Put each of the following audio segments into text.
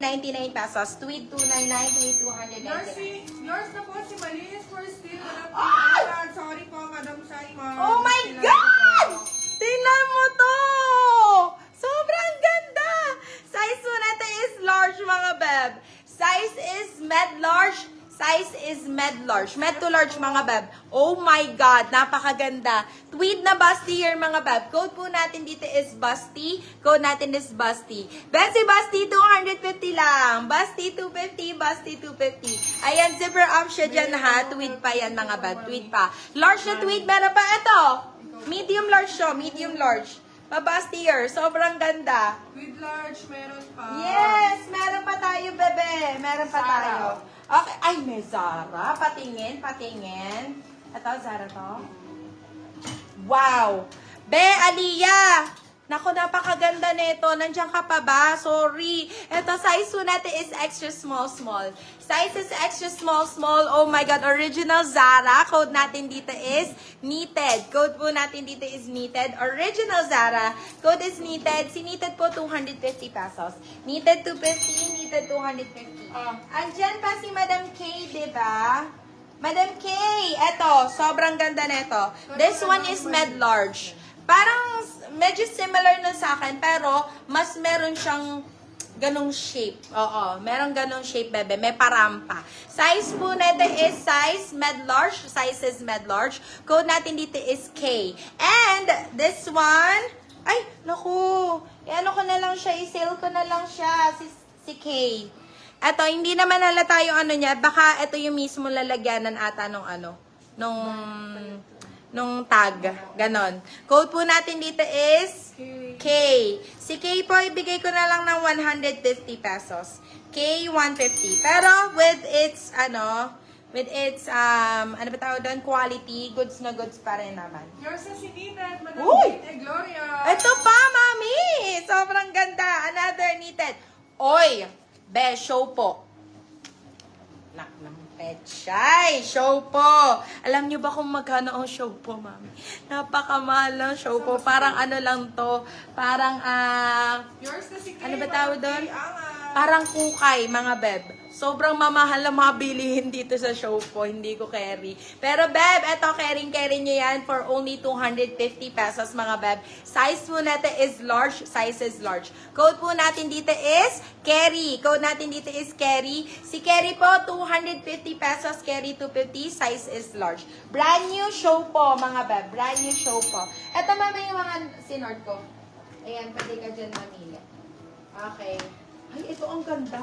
99 pesos. Tweed 299, tweed 299. Yours na po si Malinis for still. Sorry po, Madam Simon. Oh my God! Tingnan mo to! Sobrang ganda! Size po natin is large, mga beb. Size is med large. Size is med large. Med to large, mga beb. Oh my God, napakaganda. Tweed na busty here, mga beb. Code po natin dito is busty. Code natin is busty. Besi busty, 250 lang. Busty, 250. Busty, 250. Ayan, zipper up siya dyan, ha. Tweed pa yan, mga beb. Tweed pa. Large na tweed, meron pa. Ito. Medium large siya. Medium large. Mabusty here. Sobrang ganda. With large, meron pa. Yes! Meron pa tayo, bebe. Meron pa tayo. Okay. Ay, may Zara. Patingin, patingin. Ito, Zara to. Wow! Be, Aliyah! Naku, napakaganda nito. Nandiyan ka pa ba? Sorry. Ito, size po natin is extra small, small. Size is extra small, small. Oh my God, original Zara. Code natin dito is knitted. Code po natin dito is knitted. Original Zara. Code is knitted. Si knitted po, 250 pesos. Knitted 250, knitted 250. Andyan pa si Madam K, diba? Madam K, eto, sobrang ganda nito. This one is med large. Parang medyo similar na sa akin, pero mas meron siyang ganong shape. Oo, meron ganong shape, bebe. May parampa. Size po natin is size med large. Size is med large. Code natin dito is K. And this one, ay, naku, ano ko na lang siya, i-sale ko na lang siya, si K. Eto, hindi naman halata yung ano niya. Baka ito yung mismo lalagyanan ata nung ano, nung tag. Ganon. Code po natin dito is K. Si K po, ibigay ko na lang ng 150 pesos. K, 150. Pero with its, ano ba tawag doon? Quality, goods na goods pa rin naman. Yours na si Nina at Madam Uy! Gloria. Ito pa, mami! Sobrang ganda. Another knitted. Oy! Be, show po. Nak ng pechay. Show po. Alam niyo ba kung magkano ang show po, mami? Napakamahal ng show po. Parang ano lang to. Parang, Yours na si Kay. ano ba tawag doon? Angat. Parang kukay, mga beb. Sobrang mamahal na mga bilihin dito sa show po. Hindi ko carry. Pero beb, eto, carry nyo yan for only 250 pesos, mga beb. Size po natin is large. Size is large. Code po natin dito is carry. Code natin dito is carry. Si carry po, 250 pesos. Carry 250. Size is large. Brand new show po, mga beb. Brand new show po. Eto, mami, yung mga sinort ko. Ayan, pwede ka dyan mamili. Okay. Ay, ito ang ganda.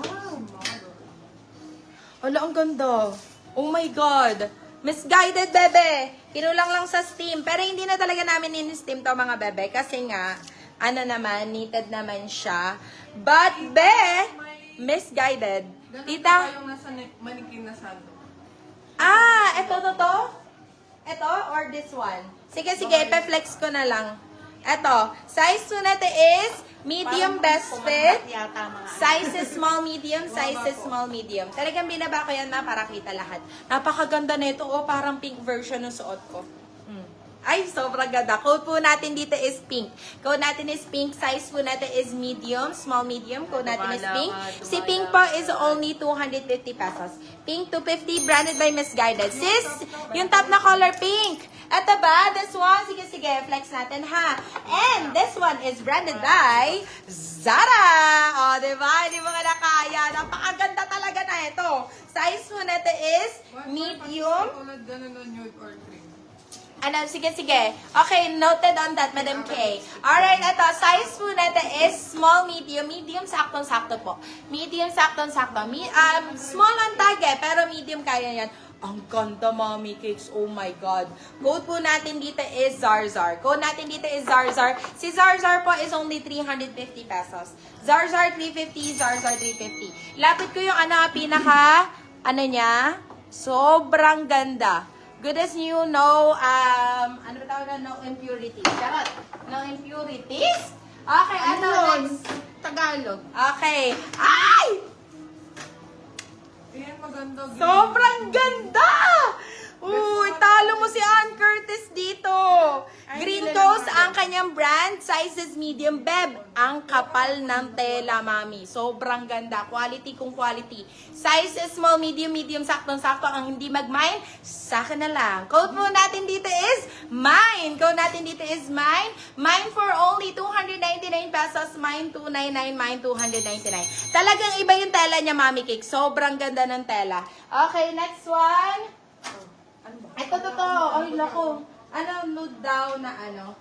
Wala, ang ganda. Oh my God. Misguided, bebe. Kinulang lang sa steam. Pero hindi na talaga namin in-steam to, mga bebe. Kasi nga, ano naman, knitted naman siya. But, be, misguided. Tita? Yung nasa manikin na sando. Ito to? Ito or this one? Sige, pa-flex ko na lang. Ito, size po natin is medium best fit. Size is small, medium. Size is small, medium. Talagang binaba ko yan na para kita lahat. Napakaganda nito. Oh, parang pink version ng suot ko. Ay, sobrang ganda. Code po natin dito is pink. Code natin is pink. Size po natin is medium, small, medium. Code natin is pink. Si pink po is only 250 pesos. Pink 250, branded by Misguided. Sis, yung top na color pink. Ito ba? This one, sige, flex natin ha. And this one is branded by Zara. O, diba? Hindi mo nga nakaya. Napakaganda talaga na ito. Size po natin is medium. Tulad ganun ng nude or cream. Ano, sige. Okay, noted on that, Madam K. Alright, ito, size po natin is small, medium. Medium, saktong-sakto po. Medium, saktong-sakto. Small ang tag pero medium kaya yan. Ang ganda, mommy cakes. Oh my God. Code po natin dito is Zarzar. Code natin dito is Zarzar. Si Zarzar po is only 350 pesos. Zarzar 350, Zarzar 350. Lapit ko yung pinaka, niya? Sobrang ganda. Good as new, no, ano ba tawag na? No impurities. Charot. No impurities? Okay, ano next? Tagalog. Okay. Ay! Ayan, maganda. Sobrang ganda! Uy, talo mo si Ann Curtis dito. Green Coast ang kanyang brand. Sizes medium. Beb, ang kapal ng tela, mami. Sobrang ganda. Quality kung quality. Size small, medium, medium, saktong-sakto. Ang hindi mag-mine, sa akin na lang. Code po natin dito is mine. Code natin dito is mine. Mine for only 299 pesos. Mine 299, mine 299. Talagang iba yung tela niya, mami cake. Sobrang ganda ng tela. Okay, next one. Ito, totoo. Ay, lako. Ano, nude daw na ano?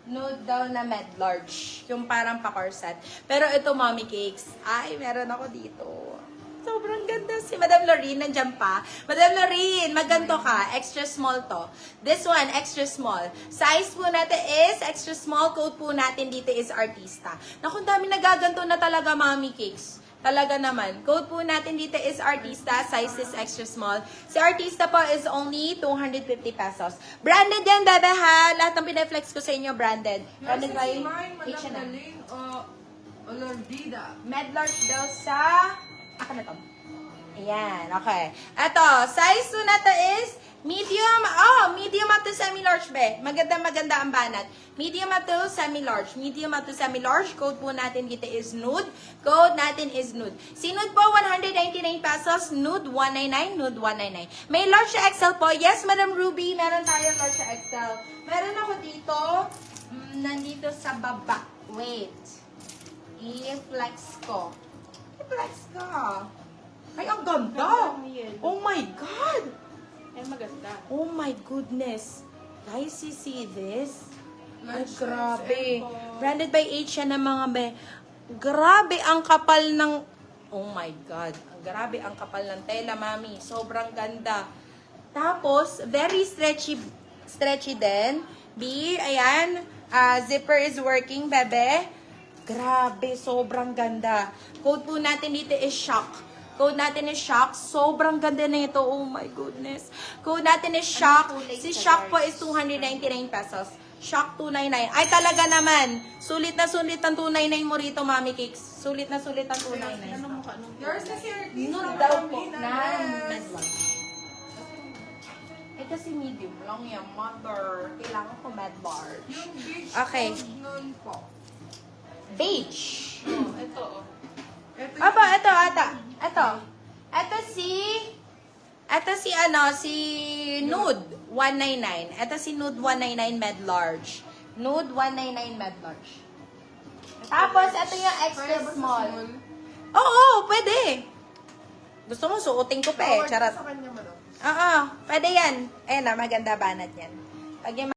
Nude daw na med large. Yung parang pa-corset. Pero ito, mommy cakes. Ay, meron ako dito. Sobrang ganda. Si Madam Lorene, nandiyan pa. Madam Lorene, maganto ka. Extra small to. This one, extra small. Size po natin is extra small. Code po natin dito is artista. Naku, dami nagaganto na talaga, mommy cakes. Talaga naman. Code po natin dito is artista. Size is extra small. Si artista po is only 250 pesos. Branded yan, bebe ha. Lahat ng pineflex ko sa inyo, branded. Branded by H&M. Olordida. Medlarge daw sa... Ako na to. Ayan, okay. Ito, size po na to is medium. Oh, medium up to semi-large, be. Maganda ang banat. Medium up to semi-large. Medium up to semi-large. Code po natin dito is nude. Code natin is nude. Si nude po, 199 pesos. Nude, 199. Nude, 199. May large to XL po. Yes, Madam Ruby, meron tayo large to XL. Meron ako dito. Nandito sa baba. Wait. I-flex ko. I-flex ka. Ay, ang ganda. Oh my God. Ay, maganda. Oh my goodness. Guys, you see this? Ay, Large grabe. XL po. Branded by H&M mga be. Grabe ang kapal ng... Oh my God. Grabe ang kapal ng tela, mami. Sobrang ganda. Tapos, very stretchy din. B, ayan. Zipper is working, bebe. Grabe, sobrang ganda. Code po natin dito is shock. Code natin is shock. Sobrang ganda na ito. Oh my goodness. Code natin is shock. Si shock po is 299 pesos. Shock 299. Ay, talaga naman. Sulit na sulit ang 299 mo rito, Mami Cakes. Sulit na sulit ang 299. Yours na si artista. Nude daw po na medlarge. Ito si medium lang yan, mother. Kailangan ko medlarge. Yung beach Okay. code nun po. Beige. Oh, ito. Ito Aba, ito, ata. Ito. Ito si Nude 199. Ito si Nude 199 med large. Nude 199 med large. Tapos, ito yung extra small. Oo, pwede. Gusto mo, suotin ko pa eh. Charot. Sa kanya, madam. Oo, pwede yan. Ayan na, maganda banat yan. Pag yung